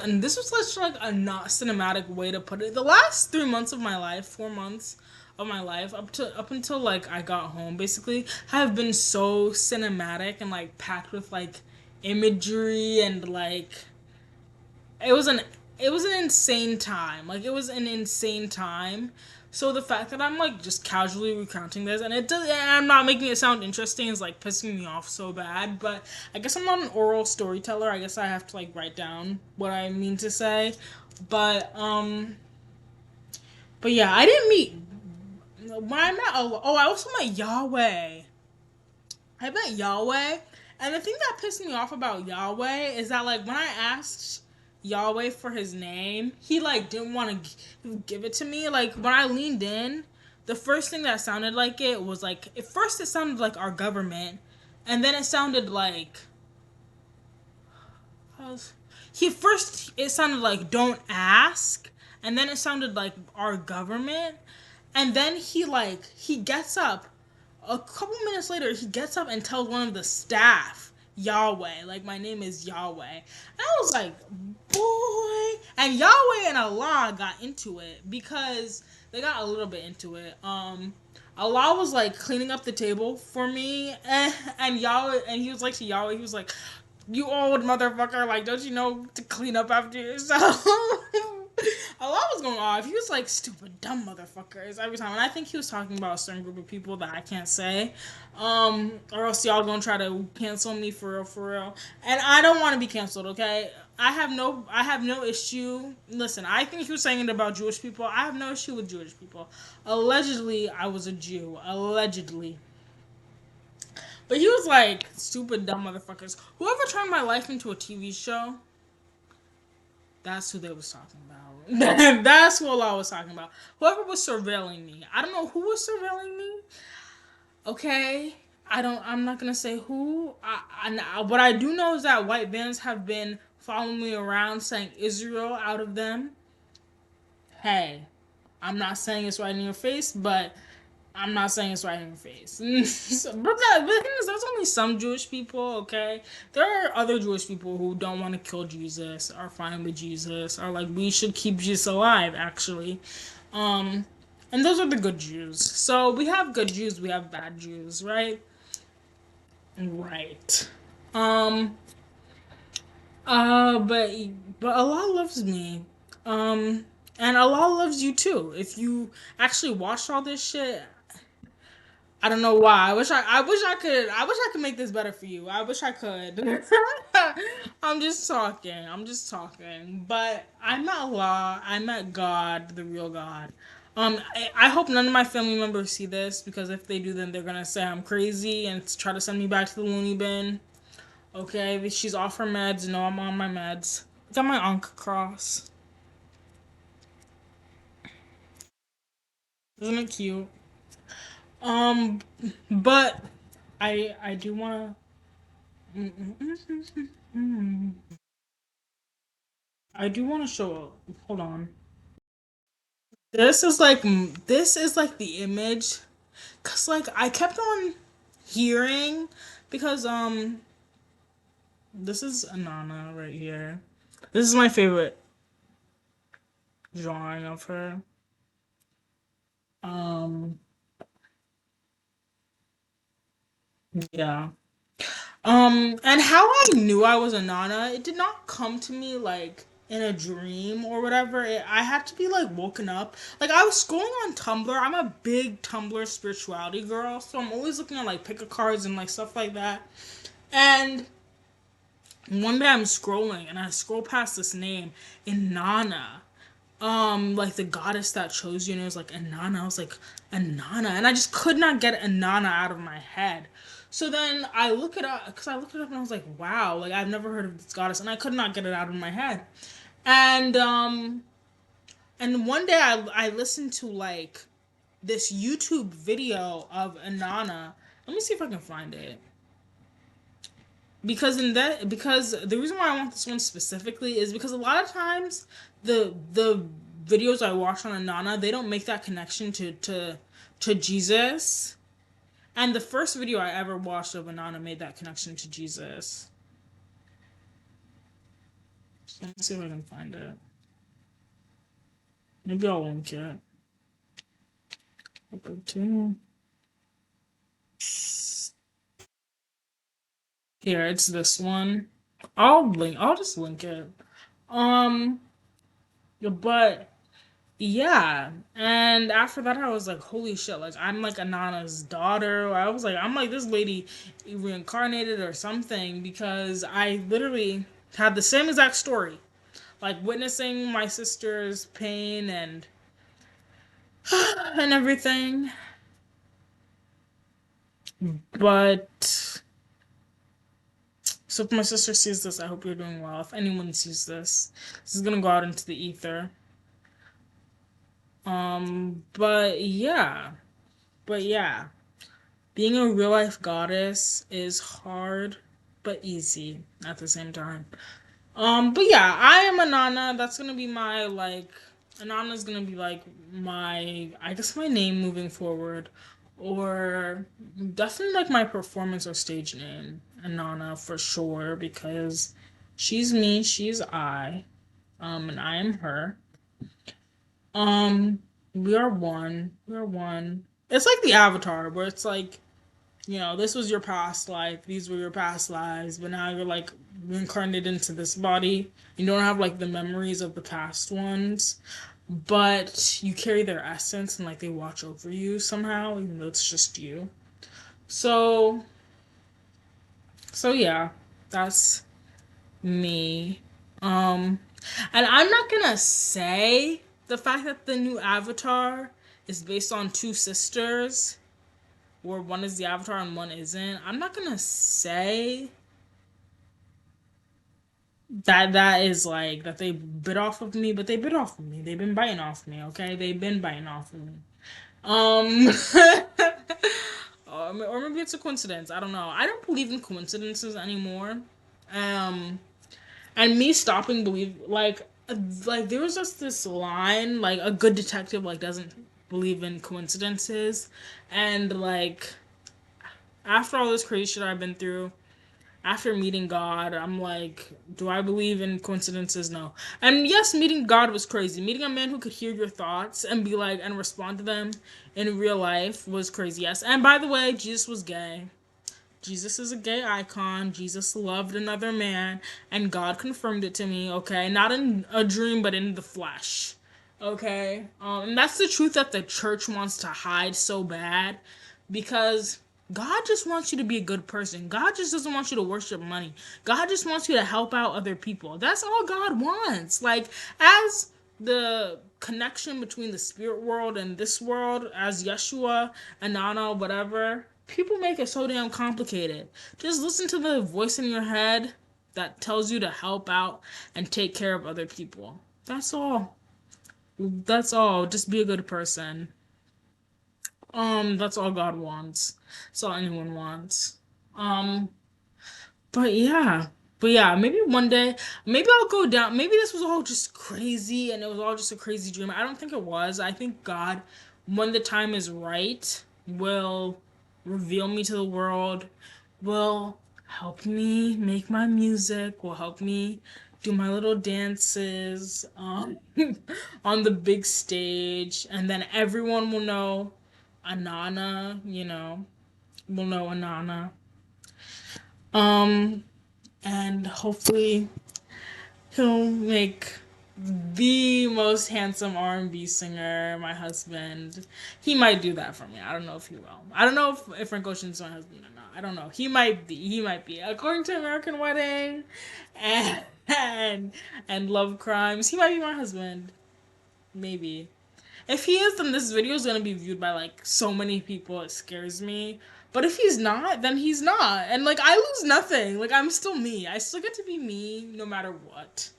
a not cinematic way to put it. The last 3 months of my life, 4 months of my life, up until like I got home, basically, have been so cinematic and like packed with like imagery and like it was an it was an insane time. Like it was an insane time. So the fact that I'm like just casually recounting this and it does and I'm not making it sound interesting is like pissing me off so bad. But I guess I'm not an oral storyteller. I guess I have to like write down what I mean to say. But but yeah, I didn't meet when I met oh I also met Yahweh. I met Yahweh, and the thing that pissed me off about Yahweh is that like when I asked Yahweh for his name, he like didn't want to give it to me. Like when I leaned in, the first thing that sounded like it was like at first it sounded like our government, and then it sounded like he first it sounded like don't ask, and then it sounded like our government, and then he gets up a couple minutes later, he gets up and tells one of the staff, Yahweh, like my name is Yahweh. And I was like, boy. And Yahweh and Allah got into it because they got a little bit into it. Allah was like cleaning up the table for me, and Yahweh, and he was like to Yahweh, he was like, "You old motherfucker! Like, don't you know to clean up after yourself?" Allah was going off. He was like, "Stupid, dumb motherfuckers" every time, and I think he was talking about a certain group of people that I can't say, or else y'all gonna try to cancel me for real, for real. And I don't want to be canceled. Okay, I have no issue. Listen, I think he was saying it about Jewish people. I have no issue with Jewish people. Allegedly, I was a Jew. Allegedly. But he was like, stupid, dumb motherfuckers. Whoever turned my life into a TV show, that's who they was talking about. That's who Allah was talking about. Whoever was surveilling me. I don't know who was surveilling me. Okay. I'm not gonna say who. What I do know is that white vans have been following me around saying Israel out of them. Hey, I'm not saying it's right in your face, but I'm not saying it's right in your face. But the thing is, there's only some Jewish people, okay? There are other Jewish people who don't want to kill Jesus, are fine with Jesus, are like, we should keep Jesus alive, actually. Um, and those are the good Jews. So we have good Jews, we have bad Jews, right? Right. Um, but Allah loves me. And Allah loves you too. If you actually watched all this shit, I don't know why. I wish I could make this better for you. I wish I could. I'm just talking. I'm just talking. But I'm not Allah. I'm at God, the real God. I hope none of my family members see this because if they do, then they're gonna say I'm crazy and try to send me back to the loony bin. Okay, she's off her meds. No, I'm on my meds. Got my Ankh cross. Isn't it cute? Um, but I do wanna. I do want to show. Hold on. This is like the image, cause like I kept on hearing, because this is Anana right here. This is my favorite drawing of her. Um, yeah. And how I knew I was a Nana, it did not come to me like in a dream or whatever. I had to be like woken up. Like I was scrolling on Tumblr. I'm a big Tumblr spirituality girl, so I'm always looking at like pick a cards and like stuff like that. And one day I'm scrolling and I scroll past this name, Inanna. Like the goddess that chose you, and it was like Inanna. I was like, Inanna, and I just could not get Inanna out of my head. So then I look it up because I looked it up and I was like, wow, like I've never heard of this goddess, and I could not get it out of my head. And one day I listened to like this YouTube video of Inanna. Let me see if I can find it. Because the reason why I want this one specifically is because a lot of times the videos I watch on Inanna, they don't make that connection to Jesus. And the first video I ever watched of Inanna made that connection to Jesus. So let's see if I can find it. Maybe I'll link it. Here, it's this one. I'll just link it. Um but yeah. And after that I was like, holy shit, like I'm like Anana's daughter. I'm like this lady reincarnated or something because I literally had the same exact story. Like witnessing my sister's pain and and everything. But so if my sister sees this, I hope you're doing well. If anyone sees this, this is gonna go out into the ether. But yeah. But yeah. Being a real life goddess is hard but easy at the same time. But yeah, I am Anana. That's gonna be my like Anana's gonna be like my I guess my name moving forward. Or definitely like my performance or stage name. Anana for sure, because she's me, she's I. And I am her. Um, we are one. We are one. It's like the Avatar, where it's like, this was your past life, these were your past lives, but now you're like reincarnated into this body. You don't have like the memories of the past ones, but you carry their essence and like they watch over you somehow, even though it's just you. So, so yeah, that's me. Um, and I'm not gonna say the fact that the new Avatar is based on two sisters, where one is the Avatar and one isn't. I'm not gonna say that is like that they bit off of me, but they bit off of me. They've been biting off me, okay? They've been biting off of me. Um, or maybe it's a coincidence. I don't know. I don't believe in coincidences anymore. Um, and me stopping believe like there was just this line like a good detective like doesn't believe in coincidences, and like after all this crazy shit I've been through, after meeting God, I'm like, do I believe in coincidences? No. And yes, meeting God was crazy. Meeting a man who could hear your thoughts and be like, and respond to them in real life was crazy. Yes. And by the way, Jesus was gay. Jesus is a gay icon. Jesus loved another man, and God confirmed it to me, okay? Not in a dream, but in the flesh. Okay? And that's the truth that the church wants to hide so bad, because God just wants you to be a good person. God just doesn't want you to worship money. God just wants you to help out other people. That's all God wants. Like, as the connection between the spirit world and this world, as Yeshua, Anana, whatever, people make it so damn complicated. Just listen to the voice in your head that tells you to help out and take care of other people. That's all. That's all. Just be a good person. That's all God wants. That's all anyone wants. Um, but yeah. But yeah, maybe one day, maybe I'll go down. Maybe this was all just crazy and it was all just a crazy dream. I don't think it was. I think God, when the time is right, will reveal me to the world, will help me make my music, will help me do my little dances on the big stage, and then everyone will know Anana, will know Anana. Um, and hopefully he'll make the most handsome R&B singer my husband. He might do that for me. I don't know if he will. I don't know if Frank Ocean's my husband or not. I don't know. He might be. He might be. According to American Wedding and and Love Crimes, he might be my husband. Maybe. If he is, then this video is gonna be viewed by like so many people. It scares me. But if he's not, then he's not. And like I lose nothing. Like I'm still me. I still get to be me no matter what.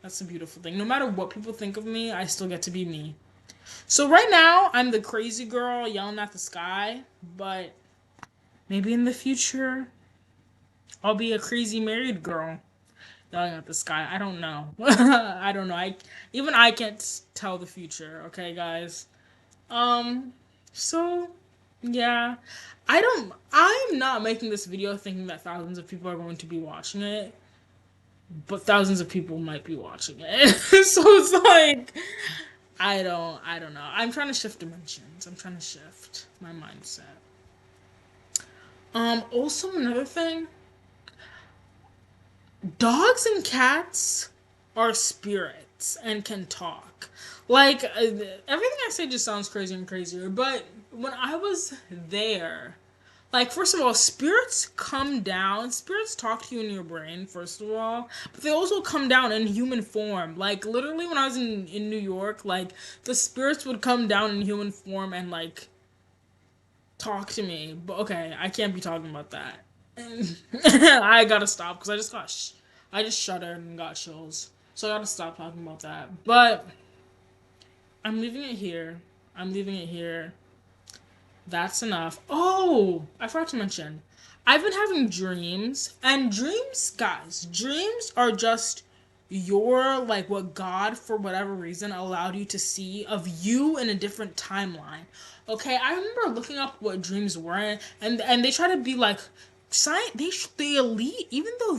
That's the beautiful thing. No matter what people think of me, I still get to be me. So right now, I'm the crazy girl yelling at the sky, but maybe in the future, I'll be a crazy married girl yelling at the sky. I don't know. I don't know. I can't tell the future, okay, guys? Um so yeah. I'm not making this video thinking that thousands of people are going to be watching it, but thousands of people might be watching it. So it's like I don't know. I'm trying to shift dimensions. I'm trying to shift my mindset. Also another thing, dogs and cats are spirits and can talk. Like everything I say just sounds crazier and crazier, but when I was there, like, first of all, spirits come down. Spirits talk to you in your brain, first of all. But they also come down in human form. Like, literally, when I was in New York, like, the spirits would come down in human form and, like, talk to me. But, okay, I can't be talking about that. I gotta stop, because I just shuddered and got chills. So I gotta stop talking about that. But, I'm leaving it here. I'm leaving it here. That's enough. Oh, I forgot to mention. I've been having dreams, and dreams, guys, dreams are just your, like, what God, for whatever reason, allowed you to see of you in a different timeline. Okay, I remember looking up what dreams were, and they try to be like, science, they elite, even though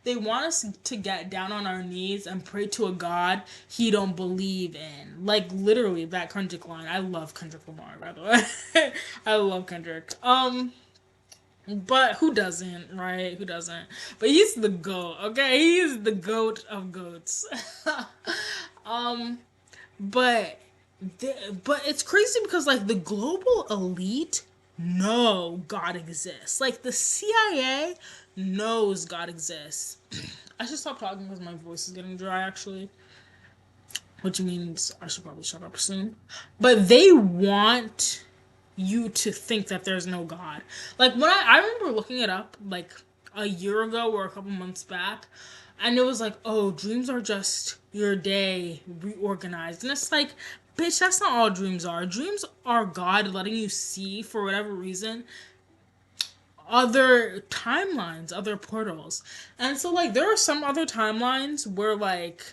they want us to get down on our knees and pray to a God he don't believe in. Like literally that Kendrick line. I love Kendrick Lamar, by the way. I love Kendrick. But who doesn't, right? Who doesn't? But he's the GOAT, okay? He's the GOAT of goats. um, but but it's crazy because like the global elite know God exists. Like the CIA knows God exists. I should stop talking because my voice is getting dry actually, which means I should probably shut up soon. But they want you to think that there's no God. Like when I remember looking it up like a year ago or a couple months back, and it was like, oh, dreams are just your day reorganized. And it's like, bitch, that's not all dreams are. Dreams are God letting you see, for whatever reason, other timelines, other portals. And so like there are some other timelines where like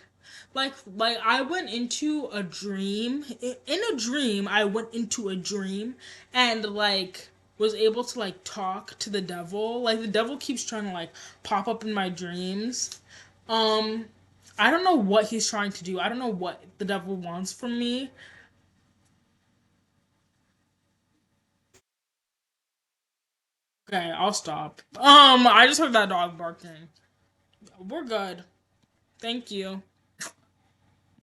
I went into a dream. In a dream, I went into a dream and like was able to like talk to the devil. Like the devil keeps trying to like pop up in my dreams. Um I don't know what he's trying to do. I don't know what the devil wants from me. Okay, I'll stop. I just heard that dog barking. We're good. Thank you.